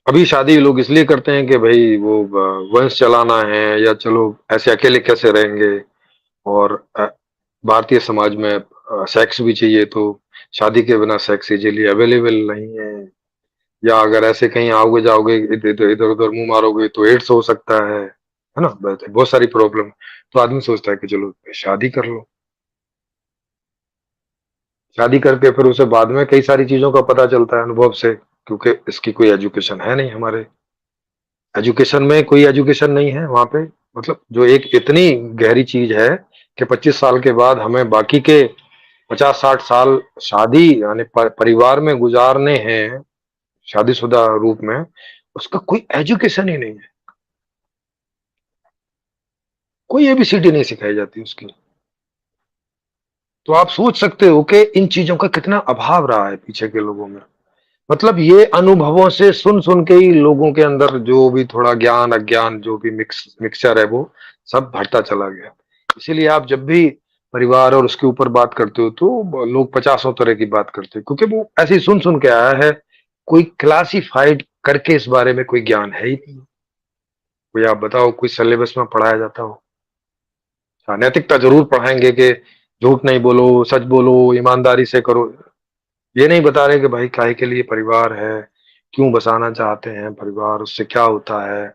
अभी शादी लोग इसलिए करते हैं कि भाई वो वंश चलाना है, या चलो ऐसे अकेले कैसे रहेंगे। और भारतीय समाज में सेक्स भी चाहिए, तो शादी के बिना सेक्स इजीली अवेलेबल नहीं है। या अगर ऐसे कहीं आओगे जाओगे, इधर इधर इधर उधर मुंह मारोगे तो एड्स हो सकता है ना, बहुत सारी प्रॉब्लम। तो आदमी सोचता है कि चलो शादी कर लो। शादी करके फिर उसे बाद में कई सारी चीजों का पता चलता है अनुभव से, क्योंकि इसकी कोई एजुकेशन है नहीं हमारे। एजुकेशन में कोई एजुकेशन नहीं है वहां पे। मतलब जो एक इतनी गहरी चीज है कि 25 साल के बाद हमें बाकी के 50-60 साल शादी यानी परिवार में गुजारने हैं, शादीशुदा रूप में, उसका कोई एजुकेशन ही नहीं है। कोई एबीसीडी नहीं सिखाई जाती उसकी। तो आप सोच सकते हो कि इन चीजों का कितना अभाव रहा है पीछे के लोगों में। मतलब ये अनुभवों से सुन सुन के ही लोगों के अंदर जो भी थोड़ा ज्ञान अज्ञान जो भी मिक्सचर है वो सब भरता चला गया। इसीलिए आप जब भी परिवार और उसके ऊपर बात करते हो तो लोग पचासों तरह की बात करते हैं, क्योंकि वो ऐसे ही सुन सुन के आया है। कोई क्लासिफाइड करके इस बारे में कोई ज्ञान है ही नहीं। कोई आप बताओ कोई सिलेबस में पढ़ाया जाता हो। हाँ, नैतिकता जरूर पढ़ाएंगे कि झूठ नहीं बोलो, सच बोलो, ईमानदारी से करो। ये नहीं बता रहे कि भाई काहे के लिए परिवार है, क्यों बसाना चाहते हैं परिवार, उससे क्या होता है।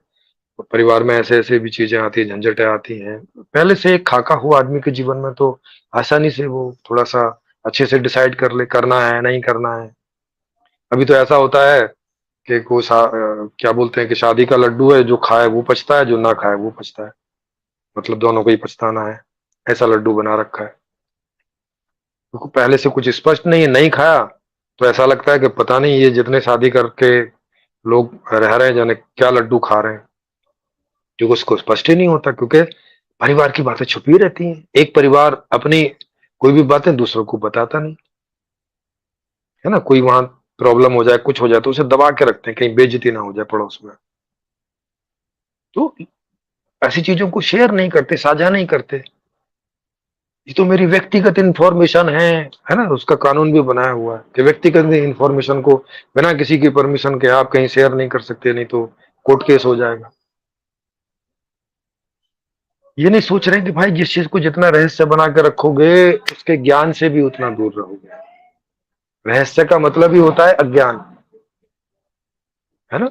और परिवार में ऐसे ऐसे भी चीजें आती हैं, झंझटें आती हैं। पहले से एक खाका हुआ आदमी के जीवन में तो आसानी से वो थोड़ा सा अच्छे से डिसाइड कर ले, करना है नहीं करना है। अभी तो ऐसा होता है कि क्या बोलते हैं कि शादी का लड्डू है, जो खाए वो पछता है, जो ना खाए वो पछता है। मतलब दोनों को ही पछताना है, ऐसा लड्डू बना रखा है। क्योंकि पहले से कुछ स्पष्ट नहीं है, नहीं खाया तो ऐसा लगता है कि पता नहीं ये जितने शादी करके लोग रह रहे हैं जाने क्या लड्डू खा रहे हैं। क्योंकि उसको स्पष्ट ही नहीं होता, क्योंकि परिवार की बातें छुपी रहती हैं। एक परिवार अपनी कोई भी बातें दूसरों को बताता नहीं, है ना। कोई वहां प्रॉब्लम हो जाए, कुछ हो जाए तो उसे दबा के रखते हैं, कहीं बेइज्जती ना हो जाए पड़ोस में। तो ऐसी चीजों को शेयर नहीं करते, साझा नहीं करते। ये तो मेरी व्यक्तिगत इंफॉर्मेशन है ना। उसका कानून भी बनाया हुआ है कि व्यक्तिगत इंफॉर्मेशन को बिना किसी की परमिशन के आप कहीं शेयर नहीं कर सकते, नहीं तो कोर्ट केस हो जाएगा। ये नहीं सोच रहे कि भाई जिस चीज को जितना रहस्य बना के रखोगे उसके ज्ञान से भी उतना दूर रहोगे। रहस्य का मतलब ही होता है अज्ञान, है ना।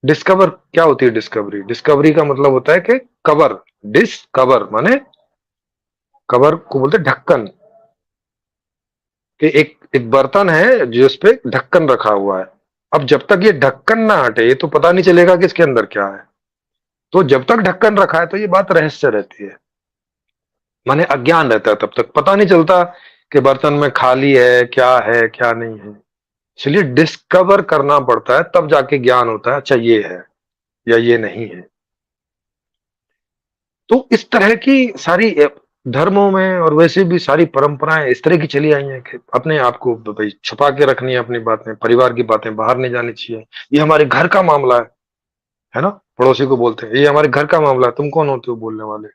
डिस्कवर क्या होती है? डिस्कवरी, डिस्कवरी का मतलब होता है कि कवर। डिस्कवर माने कवर को बोलते हैं ढक्कन। कि एक एक बर्तन है जिस पे ढक्कन रखा हुआ है। अब जब तक ये ढक्कन ना हटे तो पता नहीं चलेगा कि इसके अंदर क्या है। तो जब तक ढक्कन रखा है तो ये बात रहस्य रहती है, माने अज्ञान रहता है। तब तक पता नहीं चलता कि बर्तन में खाली है क्या नहीं है। इसलिए डिस्कवर करना पड़ता है, तब जाके ज्ञान होता है, अच्छा ये है या ये नहीं है। तो इस तरह की सारी धर्मों में और वैसे भी सारी परंपराएं इस तरह की चली आई हैं कि अपने आप को भाई छुपा के रखनी है, अपनी बातें, परिवार की बातें बाहर नहीं जानी चाहिए। ये हमारे घर का मामला है ना। पड़ोसी को बोलते हैं ये हमारे घर का मामला है, तुम कौन होते हो बोलने वाले।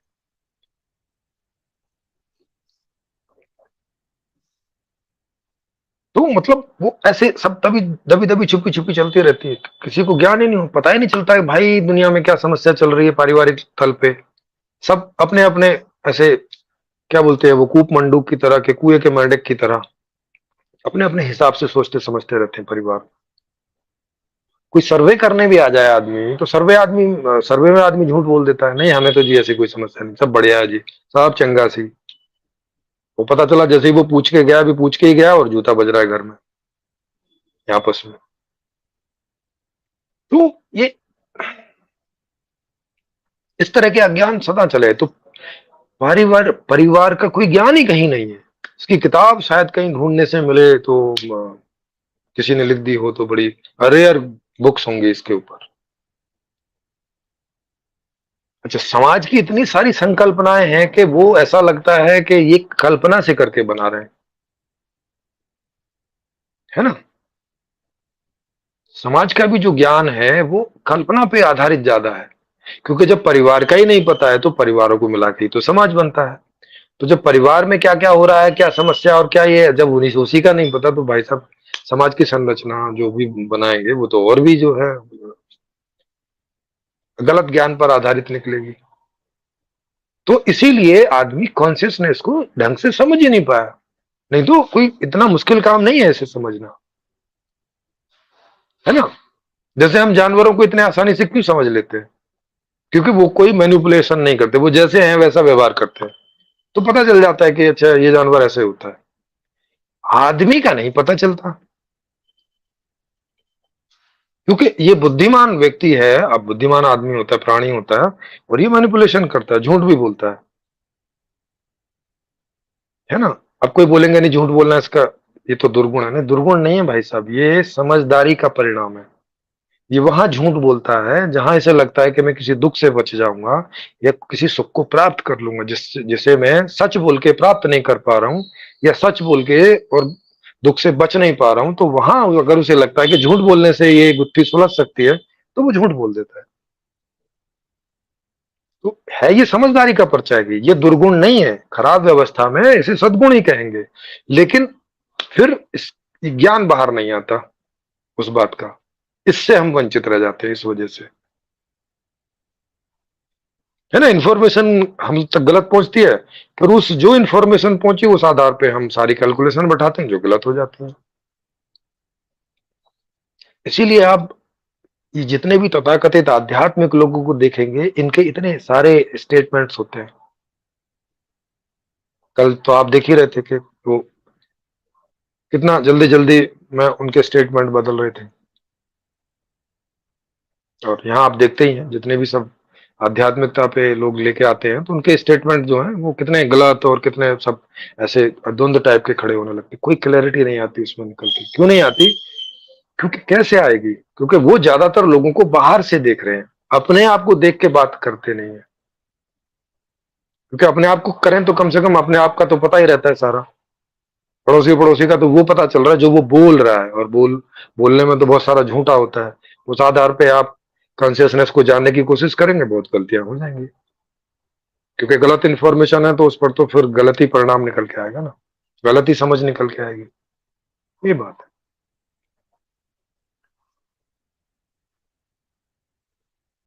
तो मतलब वो ऐसे सब तभी दबी दबी छुपी छुपी चलती रहती है। किसी को ज्ञान ही नहीं हो, पता ही नहीं चलता है भाई दुनिया में क्या समस्या चल रही है पारिवारिक तल पे। सब अपने अपने ऐसे क्या बोलते हैं वो कूप मंडूक की तरह के, कुएं के मेंढक की तरह अपने अपने हिसाब से सोचते समझते रहते हैं परिवार। कोई सर्वे करने भी आ जाए आदमी तो सर्वे में आदमी झूठ बोल देता है, नहीं हमें तो जी ऐसी कोई समस्या नहीं, सब बढ़िया है जी, सब चंगा सी। वो पता चला जैसे ही वो पूछ के गया, अभी पूछ के ही गया और जूता बज रहा है घर में आपस में। तो ये इस तरह के अज्ञान सदा चले। तो परिवार परिवार का कोई ज्ञान ही कहीं नहीं है। इसकी किताब शायद कहीं ढूंढने से मिले तो किसी ने लिख दी हो तो बड़ी रेयर बुक्स होंगी इसके ऊपर। अच्छा, समाज की इतनी सारी संकल्पनाएं हैं कि वो ऐसा लगता है कि ये कल्पना से करके बना रहे हैं, है ना। समाज का भी जो ज्ञान है वो कल्पना पे आधारित ज्यादा है। क्योंकि जब परिवार का ही नहीं पता है तो परिवारों को मिला के ही तो समाज बनता है। तो जब परिवार में क्या क्या हो रहा है, क्या समस्या और क्या ये, जब उसी का नहीं पता तो भाई साहब समाज की संरचना जो भी बनाएंगे वो तो और भी जो है गलत ज्ञान पर आधारित निकलेगी। तो इसीलिए आदमी कॉन्शियसनेस को ढंग से समझ ही नहीं पाया। नहीं तो कोई इतना मुश्किल काम नहीं है इसे समझना, है ना? जैसे हम जानवरों को इतने आसानी से क्यों समझ लेते हैं? क्योंकि वो कोई मैनिपुलेशन नहीं करते, वो जैसे हैं वैसा व्यवहार करते हैं। तो पता चल जाता है कि अच्छा ये जानवर ऐसे होता है। आदमी का नहीं पता चलता, क्योंकि ये बुद्धिमान व्यक्ति है, अब बुद्धिमान आदमी होता है, प्राणी होता है, और ये मैनिपुलेशन करता है, झूठ भी बोलता है ना? अब कोई बोलेंगे नहीं झूठ बोलना इसका ये तो दुर्गुण है। नहीं, दुर्गुण नहीं है भाई साहब, ये समझदारी का परिणाम है। ये वहां झूठ बोलता है जहां इसे लगता है कि मैं किसी दुख से बच जाऊंगा या किसी सुख को प्राप्त कर लूंगा, जिसे मैं सच बोल के प्राप्त नहीं कर पा रहा हूं, या सच बोल के और दुख से बच नहीं पा रहा हूं। तो वहां अगर उसे लगता है कि झूठ बोलने से ये गुत्थी सुलझ सकती है, तो वो झूठ बोल देता है। तो है ये समझदारी का परिचायक है, ये दुर्गुण नहीं है। खराब व्यवस्था में इसे सद्गुण ही कहेंगे, लेकिन फिर इस ज्ञान बाहर नहीं आता उस बात का। इससे हम वंचित रह जाते हैं इस वजह से, है ना? इन्फॉर्मेशन हम तक गलत पहुंचती है, फिर उस जो इन्फॉर्मेशन पहुंची उस आधार पे हम सारी कैलकुलेशन बैठाते हैं जो गलत हो जाती है। इसीलिए आप ये जितने भी तथाकथित आध्यात्मिक लोगों को देखेंगे, इनके इतने सारे स्टेटमेंट्स होते हैं। कल तो आप देख ही रहे थे कि वो कितना जल्दी जल्दी में उनके स्टेटमेंट बदल रहे थे। और यहाँ आप देखते ही हैं जितने भी सब आध्यात्मिकता पे लोग लेके आते हैं, तो उनके स्टेटमेंट जो हैं वो कितने गलत और कितने सब ऐसे द्वंद टाइप के खड़े होने लगते, कोई क्लैरिटी नहीं आती उसमें निकलती। क्यों नहीं आती? क्योंकि कैसे आएगी? क्योंकि वो ज्यादातर लोगों को बाहर से देख रहे हैं, अपने आप को देख के बात करते नहीं है। क्योंकि अपने आप को करें तो कम से कम अपने आप का तो पता ही रहता है सारा। पड़ोसी पड़ोसी का तो वो पता चल रहा है जो वो बोल रहा है, और बोलने में तो बहुत सारा झूठा होता है। उस आधार पे आप कॉन्शियसनेस को जानने की कोशिश करेंगे, बहुत गलतियां हो जाएंगी। क्योंकि गलत इन्फॉर्मेशन है तो उस पर तो फिर गलत ही परिणाम निकल के आएगा ना, गलत ही समझ निकल के आएगी। ये बात है।